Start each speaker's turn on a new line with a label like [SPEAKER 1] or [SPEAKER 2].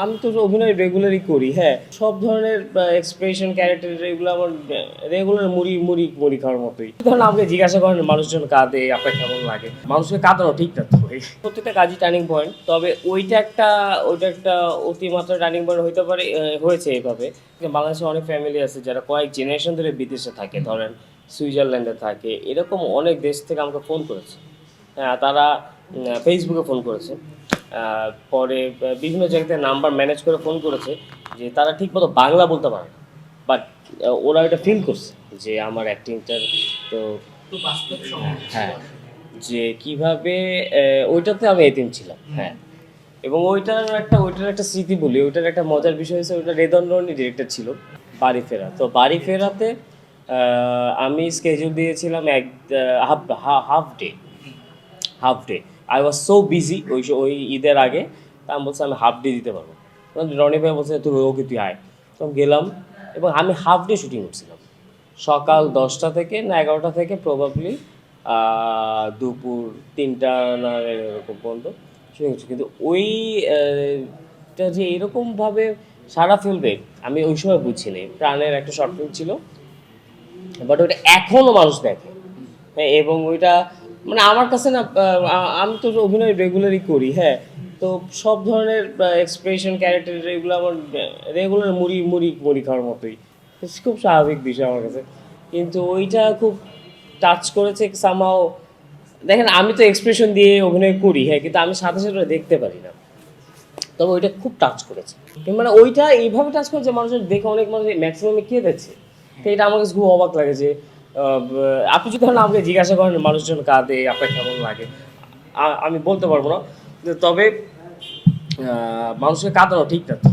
[SPEAKER 1] আমি তো অভিনয় রেগুলারই করি, হ্যাঁ। সব ধরনের এক্সপ্রেশন ক্যারেক্টার এগুলো আমার রেগুলার মুড়ি মুড়ি মুড়ি খাওয়ার মতোই। ধরুন আমাকে জিজ্ঞাসা করেন মানুষজন কাঁদে, আপনার কেমন লাগে, মানুষকে কাঁদানো ঠিক না তো। প্রত্যেকটা কাজই টার্নিং পয়েন্ট, তবে ওইটা একটা অতিমাত্রা টার্নিং পয়েন্ট হইতে পারে, হয়েছে এইভাবে। বাংলাদেশে অনেক ফ্যামিলি আছে যারা কয়েক জেনারেশন ধরে বিদেশে থাকে, ধরেন সুইজারল্যান্ডে থাকে, এরকম অনেক দেশ থেকে আমাকে ফোন করেছে। হ্যাঁ, তারা ফেসবুকে ফোন করেছে, পরে বিভিন্ন জায়গাতে নাম্বার ম্যানেজ করে ফোন করেছে, যে তারা ঠিকমতো বাংলা বলতে পারে না, বাট ওরা এটা ফিল করছে যে আমার অ্যাক্টিংটার তো হ্যাঁ, যে কিভাবে ওইটাতে আমি এতিম ছিলাম, হ্যাঁ। এবং ওইটার একটা স্মৃতি বলি, ওইটার একটা মজার বিষয় হচ্ছে, ওইটা রেদন রনি ডিরেক্টর ছিল। বাড়ি ফেরা, তো বাড়ি ফেরাতে আমি স্কেজুল দিয়েছিলাম এক half day. I was so busy ওই ঈদের আগে। তা আমি বলছি আমি হাফ ডে দিতে পারবো। রনি ভাই বলছে তুই আয়। তো আমি গেলাম এবং আমি হাফ ডে শুটিং করছিলাম, সকাল 10টা থেকে না 11টা থেকে প্রবাবলি দুপুর 3টা না এরকম পর্যন্ত শুটিং করছি। কিন্তু ওইটা যে এরকমভাবে সারা ফেলবে আমি ওই সময় বুঝিনি। প্রাণের একটা শর্ট ফিল্ম ছিল, বাট ওইটা এখনও মানুষ দেখে, হ্যাঁ। এবং ওইটা মানে আমার কাছে না, আমি তো অভিনয় রেগুলারই করি, হ্যাঁ। তো সব ধরনের এক্সপ্রেশন ক্যারেক্টার এগুলো আমার রেগুলার মুড়ি মুড়ি মুড়ি খাওয়ার মতোই, খুব স্বাভাবিক বিষয় আমার কাছে। কিন্তু ওইটা খুব টাচ করেছে সামহাও। দেখেন আমি তো এক্সপ্রেশন দিয়ে অভিনয় করি, হ্যাঁ, কিন্তু আমি সাথে সাথে দেখতে পারি না। তবে ওইটা খুব টাচ করেছে, মানে ওইটা এইভাবে টাচ করেছে মানুষের দেখে, অনেক মানুষ ম্যাক্সিমামে কেঁদেছে। তো এটা আমার কাছে খুব অবাক লাগে যে আপনি যদি ধরেন আমাকে জিজ্ঞাসা করেন মানুষজন কাঁদে, আপনার কেমন লাগে, আমি বলতে পারবো না। তবে মানুষকে কাঁদানো ঠিক না তো।